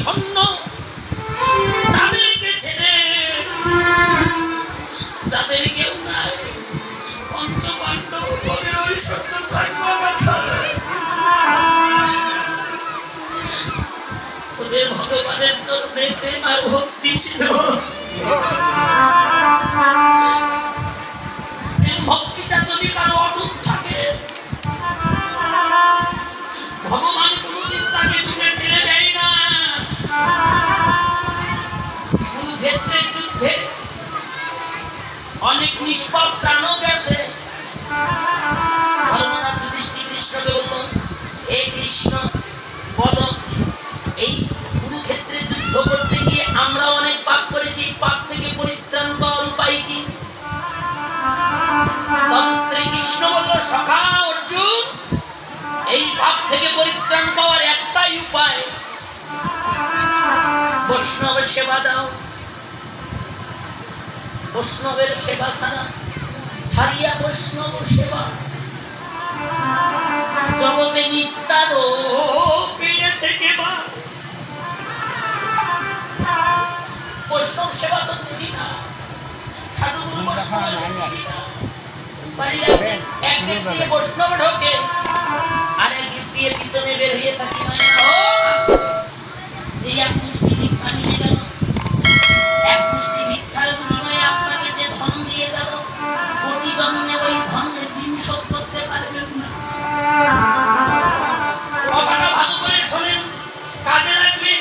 শূন্য তাদেরকে ছেড়ে যাদের কেউ নাই পঞ্চপাণ্ডব বলে ওই সত্য থাকবো ওদের ভগবানের চরণে প্রেম আর ভক্তি ছিল। প্রেম ভক্তিটা যদি কারো অটুট থাকে ভগবান কোনদিন তাকে দূরে ঠেলে দেয় না। কুরুক্ষেত্রের যুদ্ধে অনেক নিষ্পাপ প্রাণও গেছে। ধর্মরাজ যুধিষ্ঠির কৃষ্ণকে বলল, হে কৃষ্ণ বলো, এই কুরুক্ষেত্রে যুদ্ধ করতে গিয়ে আমরা অনেক পাপ করেছি, পাপ থেকে পরিত্রাণ পাওয়ার উপায় কি? তৎক্ষণে কৃষ্ণ বলল, সখা অর্জুন, এই পাপ থেকে পরিত্রাণ পাওয়ার একটাই উপায়, বৈষ্ণবের সেবা দাও। বৈষ্ণবের সেবা ছাড়া সারিয়া বৈষ্ণব সেবা জগতে নিস্তার পেয়েছে কেবা। বৈষ্ণব সেবা তো বুঝি না, সাধুগুরু বৈষ্ণব একদিক দিয়ে বৈষ্ণব ঢোকে আর একদিক দিয়ে পিছনে বের হয়ে থাকি। এক মুষ্টি ভিক্ষা নিয়ে গেল, এক মুষ্টি ভিক্ষার বিনিময়ে আপনাকে যে ধন দিয়ে গেল প্রতিজন্মে ওই ধনের ঋণ শোধ করতে পারবেন না। কথাটা ভালো করে শোনেন, কাজে লাগবে।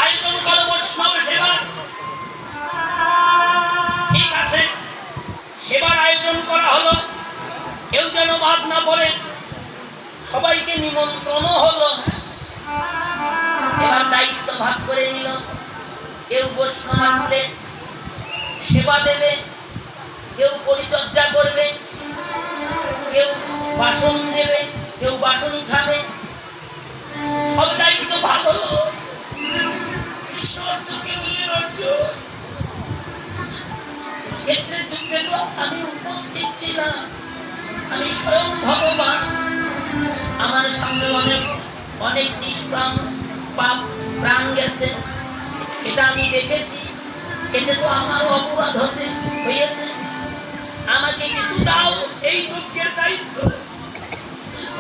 আয়োজন করো বৈষ্ণব সেবা, ঠিক আছে, সেবার আয়োজন করা হলো। কেউ যেন বাদ না পড়ে, সবাইকে নিমন্ত্রণ হলো। এবার দায়িত্ব ভাগ করে নিল। কেউ বৈষ্ণব আসলে সেবা দেবে, কেউ পরিচর্যা করবে, কেউ বাসন দেবে, কেউ বাসন খাবে, সব দায়িত্ব ভাগ হলো। কৃষ্ণ অর্জুনকে বললেন, অর্জুন, ক্ষেত্রের যুদ্ধে তো আমি উপস্থিত ছিলাম, আমি স্বয়ং ভগবান, আমার সঙ্গে অনেক অনেক নিষ্প্রাণ পাপ প্রাণ গেছে, এটা আমি দেখেছি, এতে তো আমার অপরাধ হয়েছে, আমাকে কিছু দাও, এই যজ্ঞের দায়িত্ব।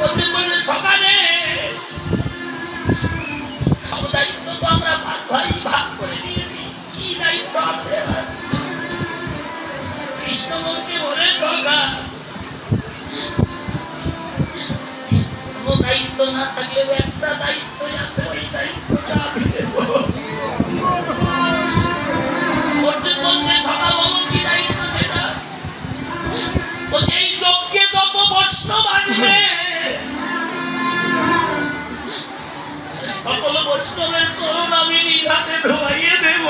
অর্জুন বললেন, সকালে সব দায়িত্ব তো আমরা ভাগ করে দিয়েছি, কি দায়িত্ব আছে? কৃষ্ণ বলছে, ওরে সখা, দায়িত্ব না থাকলেও একটা দায়িত্ব আছে, ওই দায়িত্বটা আমি দেব। অর্জুন বলতে, সখা বলো কি দায়িত্ব সেটা? বলছে, এই যজ্ঞে যত বৈষ্ণব আসবে সকল বৈষ্ণবের চরণ আমি নিজ হাতে ধোয়াইয়ে দেব।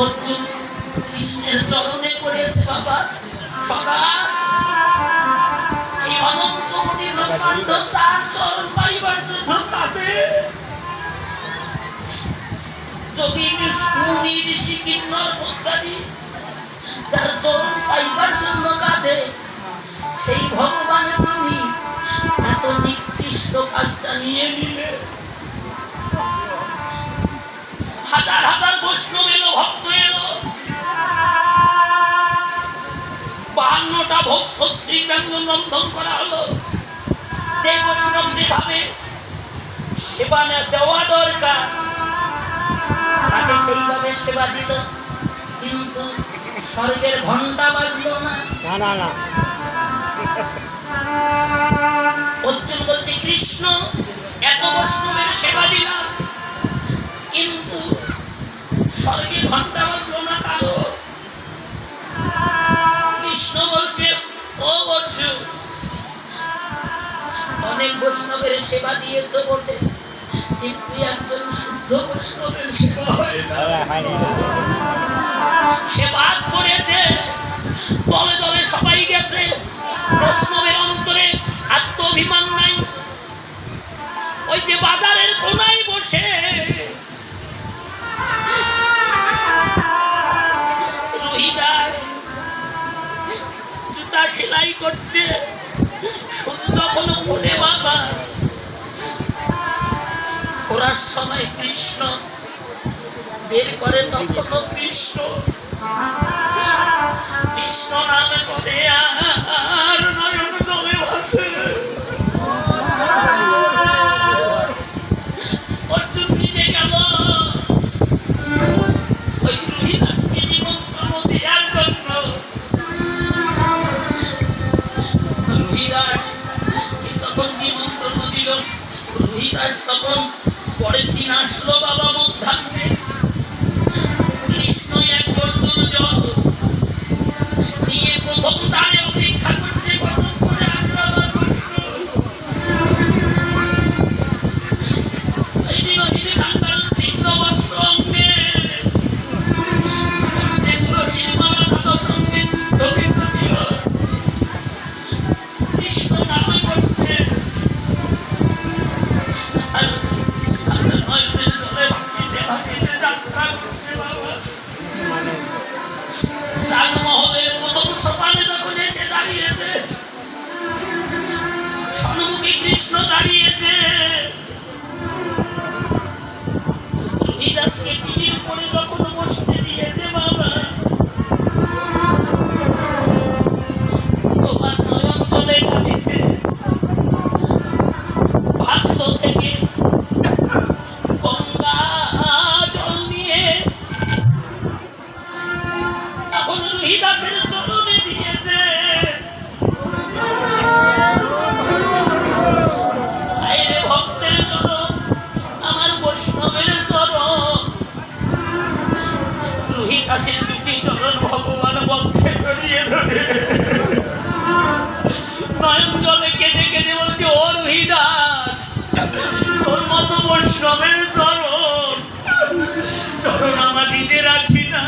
অর্জুন কৃষ্ণের চরণে পড়েছে, বাবা সদা এই অনন্ত কোটি ব্রহ্মাণ্ড চার চরণ পাইবার জন্য কাঁদে। যোগী মুনি ঋষি কিন্নর প্রত্যাদি যার চরণ পাইবার জন্য কাঁদে, সেই ভগবান তুমি এত নিকৃষ্ট কাজটা নিয়ে নিলে। হাজার হাজার বৈষ্ণব এলো, ভক্ত এলো, 52টা ভোগ সত্যি ব্যঞ্জন রন্ধন করা হলো। যে বৈষ্ণব যেভাবে সেবা দেওয়া দরকার তাকে সেইভাবে সেবা দিল, কিন্তু স্বর্গের ঘন্টা বাজলো না। অর্জুন বলছে, কৃষ্ণ এত বৈষ্ণবের সেবা দিলাম, কিন্তু স্বর্গে ঘন্টা বাজলো না কারো। কৃষ্ণ বলছে, ও অর্জুন, অনেক বৈষ্ণবের সেবা দিয়েছ বটে, কিন্তু একজন শুদ্ধ বৈষ্ণবের সেবা হয় না। সেবা করেছে, দলে দলে সবাই গেছে, বৈষ্ণবের অন্তরে আত্মাভিমান নাই। ওই যে বাজারের কোনায় বসে রহিদাস কাটা সেলাই করছে, শুধু তখন মনে বাবা ওরার সময় কৃষ্ণ বের করে, তখনও কৃষ্ণ কৃষ্ণ নামে করে আর নয়ন জলে ভাসে। অর্জুন নিজে গেল ওই রুহিদাসকে নিমন্ত্রণ দেওয়ার জন্য। রুহিদাস তখন নিমন্ত্রণ দিল। রুহিদাস তখন পরের দিন আসলো বাবা মধ্যাহ্নে। কৃষ্ণ এক বন্ধুর জল নিয়ে প্রথম দ্বারে অপেক্ষা করছে, কতক্ষণ করে আসবে আমার কৃষ্ণ। এই বিনোদিনী কাঙ্গাল ছিন্ন বস্ত্র অঙ্গে, কণ্ঠে তুলসীর মালা ধারো সঙ্গে দুগ্ধ দিল। কৃষ্ণ নামে করছে আর নয়নের জলে ভাসিতে ভাসিতে যাত্রা করছে বাবা। রাজমহলের প্রথম সোপানে যখন এসে দাঁড়িয়েছে, সম্মুখে কৃষ্ণ দাঁড়িয়েছে। রুহিদাসকে টিভির উপরে যখন বসতে দিয়েছে বাবা, তোমার নয়ন জলে কাঁদিছে। ভাগ্য থেকে গঙ্গা জল নিয়ে তখন রুহিদাসের চরণে দিয়েছে। আইরে ভক্তের চরণ, আমার বৈষ্ণবের চরণ। রুহিদাসের দুটি চরণ ভগবান বক্ষে জড়িয়ে ধরে নয়ন জলে কেঁদে কেঁদে বলছে, ও রুহিদাস, তোর মতো বৈষ্ণবের চরণ চরণ আমার দিতে রাখি না।